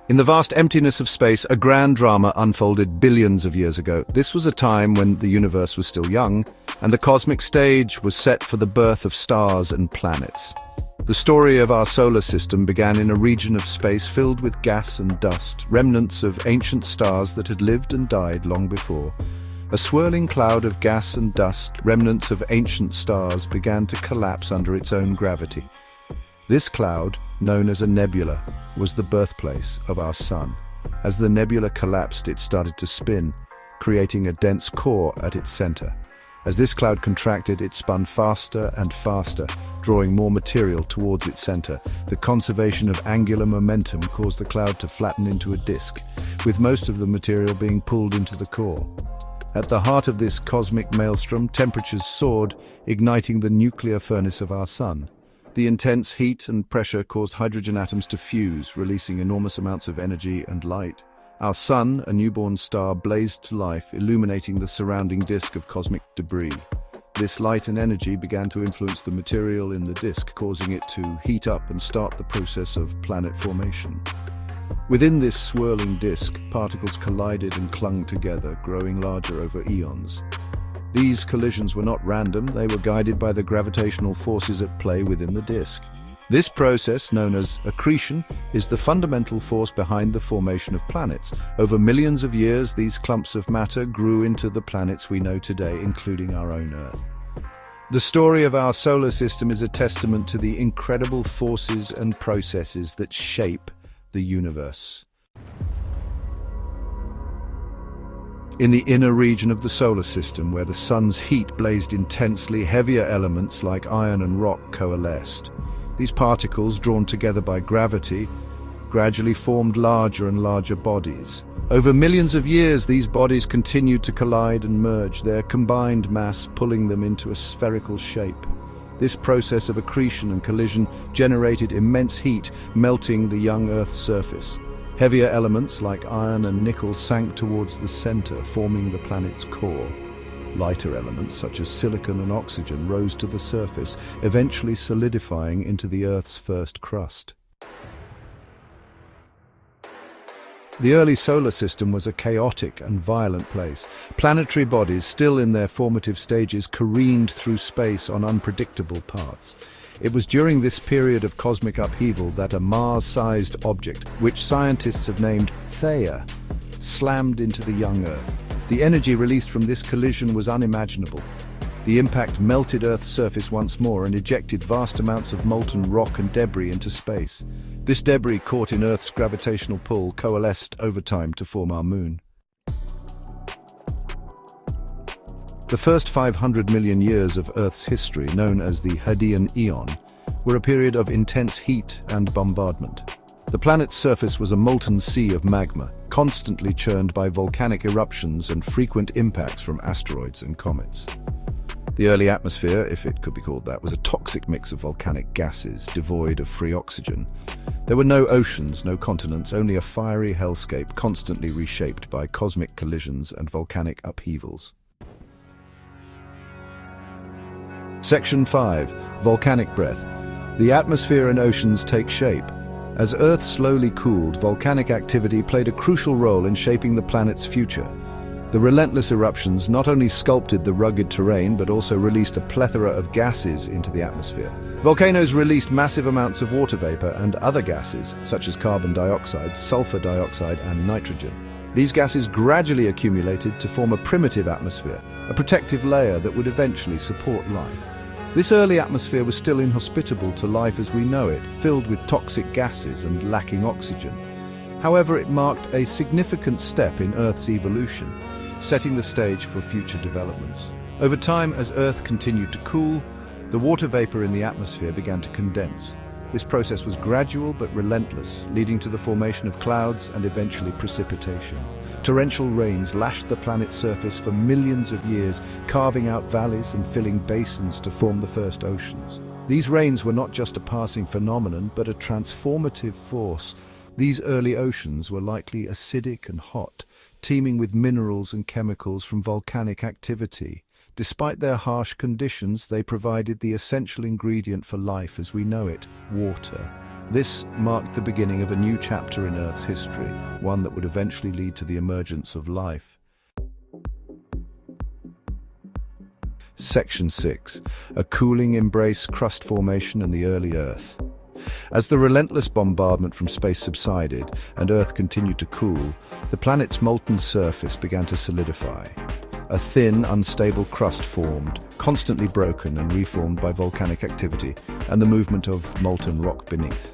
In the vast emptiness of space, a grand drama unfolded billions of years ago. This was a time when the universe was still young, and the cosmic stage was set for the birth of stars and planets. The story of our solar system began in a region of space filled with gas and dust, remnants of ancient stars that had lived and died long before. A swirling cloud of gas and dust, remnants of ancient stars, began to collapse under its own gravity. This cloud, known as a nebula, was the birthplace of our Sun. As the nebula collapsed, it started to spin, creating a dense core at its center. As this cloud contracted, it spun faster and faster, drawing more material towards its center. The conservation of angular momentum caused the cloud to flatten into a disk, with most of the material being pulled into the core. At the heart of this cosmic maelstrom, temperatures soared, igniting the nuclear furnace of our Sun. The intense heat and pressure caused hydrogen atoms to fuse, releasing enormous amounts of energy and light. Our Sun, a newborn star, blazed to life, illuminating the surrounding disk of cosmic debris. This light and energy began to influence the material in the disk, causing it to heat up and start the process of planet formation. Within this swirling disk, particles collided and clung together, growing larger over eons. These collisions were not random, they were guided by the gravitational forces at play within the disk. This process, known as accretion, is the fundamental force behind the formation of planets. Over millions of years, these clumps of matter grew into the planets we know today, including our own Earth. The story of our solar system is a testament to the incredible forces and processes that shape the universe. In the inner region of the solar system, where the sun's heat blazed intensely, heavier elements like iron and rock coalesced. These particles, drawn together by gravity, gradually formed larger and larger bodies. Over millions of years, these bodies continued to collide and merge, their combined mass pulling them into a spherical shape. This process of accretion and collision generated immense heat, melting the young Earth's surface. Heavier elements like iron and nickel sank towards the center, forming the planet's core. Lighter elements such as silicon and oxygen rose to the surface, eventually solidifying into the Earth's first crust. The early solar system was a chaotic and violent place. Planetary bodies, still in their formative stages, careened through space on unpredictable paths. It was during this period of cosmic upheaval that a Mars-sized object, which scientists have named Theia, slammed into the young Earth. The energy released from this collision was unimaginable. The impact melted Earth's surface once more and ejected vast amounts of molten rock and debris into space. This debris, caught in Earth's gravitational pull, coalesced over time to form our Moon. The first 500 million years of Earth's history, known as the Hadean Eon, were a period of intense heat and bombardment. The planet's surface was a molten sea of magma, constantly churned by volcanic eruptions and frequent impacts from asteroids and comets. The early atmosphere, if it could be called that, was a toxic mix of volcanic gases, devoid of free oxygen. There were no oceans, no continents, only a fiery hellscape constantly reshaped by cosmic collisions and volcanic upheavals. Section 5. Volcanic breath. The atmosphere and oceans take shape. As Earth slowly cooled, volcanic activity played a crucial role in shaping the planet's future. The relentless eruptions not only sculpted the rugged terrain, but also released a plethora of gases into the atmosphere. Volcanoes released massive amounts of water vapor and other gases, such as carbon dioxide, sulfur dioxide, and nitrogen. These gases gradually accumulated to form a primitive atmosphere, a protective layer that would eventually support life. This early atmosphere was still inhospitable to life as we know it, filled with toxic gases and lacking oxygen. However, it marked a significant step in Earth's evolution, setting the stage for future developments. Over time, as Earth continued to cool, the water vapor in the atmosphere began to condense. This process was gradual but relentless, leading to the formation of clouds and eventually precipitation. Torrential rains lashed the planet's surface for millions of years, carving out valleys and filling basins to form the first oceans. These rains were not just a passing phenomenon, but a transformative force. These early oceans were likely acidic and hot, teeming with minerals and chemicals from volcanic activity. Despite their harsh conditions, they provided the essential ingredient for life as we know it, water. This marked the beginning of a new chapter in Earth's history, one that would eventually lead to the emergence of life. Section 6. A cooling embrace, crust formation and the early Earth. As the relentless bombardment from space subsided and Earth continued to cool, the planet's molten surface began to solidify. A thin, unstable crust formed, constantly broken and reformed by volcanic activity and the movement of molten rock beneath.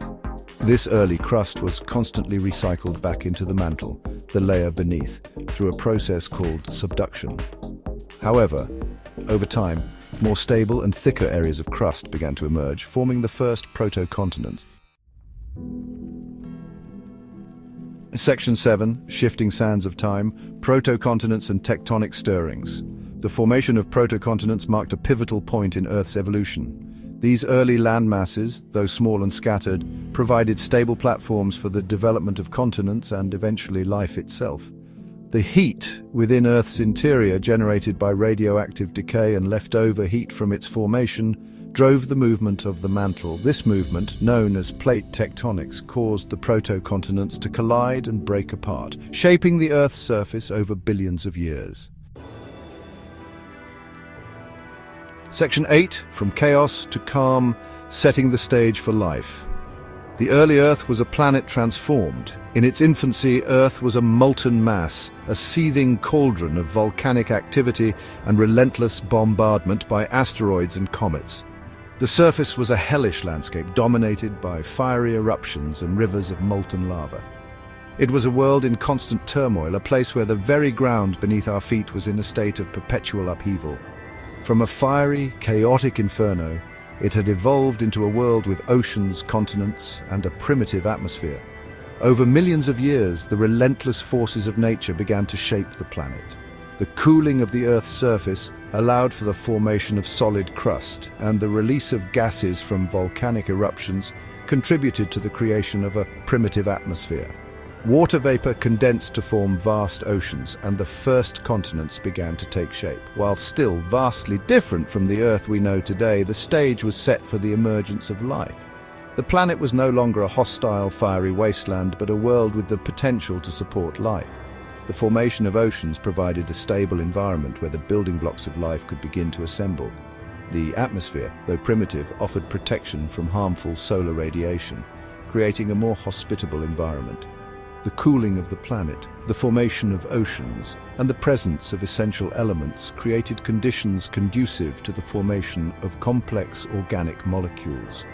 This early crust was constantly recycled back into the mantle, the layer beneath, through a process called subduction. However, over time, more stable and thicker areas of crust began to emerge, forming the first proto-continents. Section 7, Shifting Sands of Time, Proto-continents and Tectonic Stirrings. The formation of proto-continents marked a pivotal point in Earth's evolution. These early land masses, though small and scattered, provided stable platforms for the development of continents and eventually life itself. The heat within Earth's interior, generated by radioactive decay and leftover heat from its formation, drove the movement of the mantle. This movement, known as plate tectonics, caused the proto-continents to collide and break apart, shaping the Earth's surface over billions of years. Section 8, From Chaos to Calm, Setting the Stage for Life. The early Earth was a planet transformed. In its infancy, Earth was a molten mass, a seething cauldron of volcanic activity and relentless bombardment by asteroids and comets. The surface was a hellish landscape dominated by fiery eruptions and rivers of molten lava. It was a world in constant turmoil, a place where the very ground beneath our feet was in a state of perpetual upheaval. From a fiery, chaotic inferno, it had evolved into a world with oceans, continents, and a primitive atmosphere. Over millions of years, the relentless forces of nature began to shape the planet. The cooling of the Earth's surface allowed for the formation of solid crust, and the release of gases from volcanic eruptions contributed to the creation of a primitive atmosphere. Water vapor condensed to form vast oceans, and the first continents began to take shape. While still vastly different from the Earth we know today, the stage was set for the emergence of life. The planet was no longer a hostile, fiery wasteland, but a world with the potential to support life. The formation of oceans provided a stable environment where the building blocks of life could begin to assemble. The atmosphere, though primitive, offered protection from harmful solar radiation, creating a more hospitable environment. The cooling of the planet, the formation of oceans, and the presence of essential elements created conditions conducive to the formation of complex organic molecules.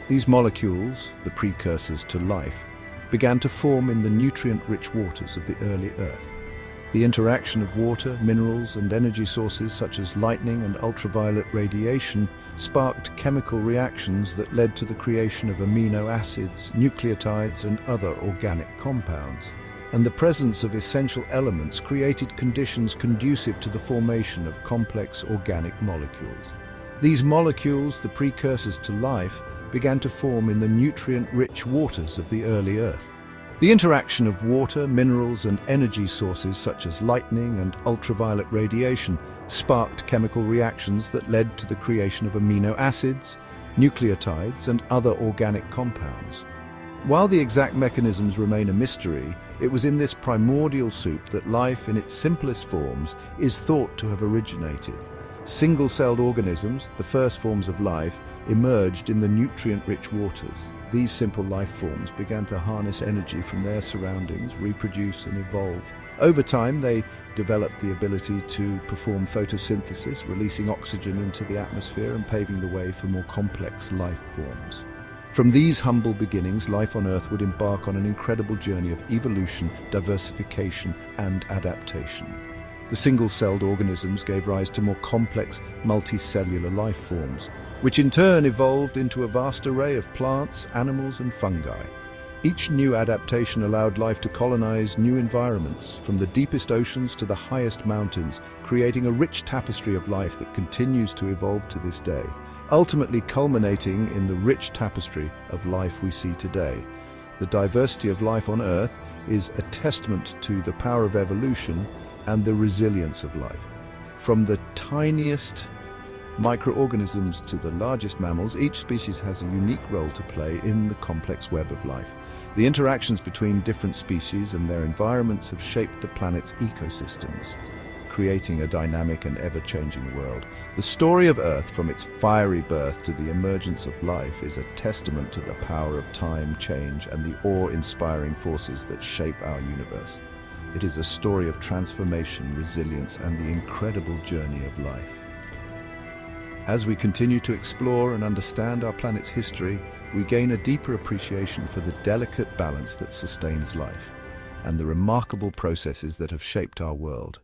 These molecules, the precursors to life, began to form in the nutrient-rich waters of the early Earth. The interaction of water, minerals, and energy sources such as lightning and ultraviolet radiation sparked chemical reactions that led to the creation of amino acids, nucleotides, and other organic compounds. And the presence of essential elements created conditions conducive to the formation of complex organic molecules. These molecules, the precursors to life, began to form in the nutrient-rich waters of the early Earth. The interaction of water, minerals, and energy sources such as lightning and ultraviolet radiation sparked chemical reactions that led to the creation of amino acids, nucleotides, and other organic compounds. While the exact mechanisms remain a mystery, it was in this primordial soup that life in its simplest forms is thought to have originated. Single-celled organisms, the first forms of life, emerged in the nutrient-rich waters. These simple life forms began to harness energy from their surroundings, reproduce and evolve. Over time, they developed the ability to perform photosynthesis, releasing oxygen into the atmosphere and paving the way for more complex life forms. From these humble beginnings, life on Earth would embark on an incredible journey of evolution, diversification, and adaptation. The single-celled organisms gave rise to more complex, multicellular life forms, which in turn evolved into a vast array of plants, animals, and fungi. Each new adaptation allowed life to colonize new environments, from the deepest oceans to the highest mountains, creating a rich tapestry of life that continues to evolve to this day, ultimately culminating in the rich tapestry of life we see today. The diversity of life on Earth is a testament to the power of evolution and the resilience of life. From the tiniest Microorganisms to the largest mammals, each species has a unique role to play in the complex web of life. The interactions between different species and their environments have shaped the planet's ecosystems, creating a dynamic and ever-changing world. The story of Earth, from its fiery birth to the emergence of life, is a testament to the power of time, change, and the awe-inspiring forces that shape our universe. It is a story of transformation, resilience, and the incredible journey of life. As we continue to explore and understand our planet's history, we gain a deeper appreciation for the delicate balance that sustains life and the remarkable processes that have shaped our world.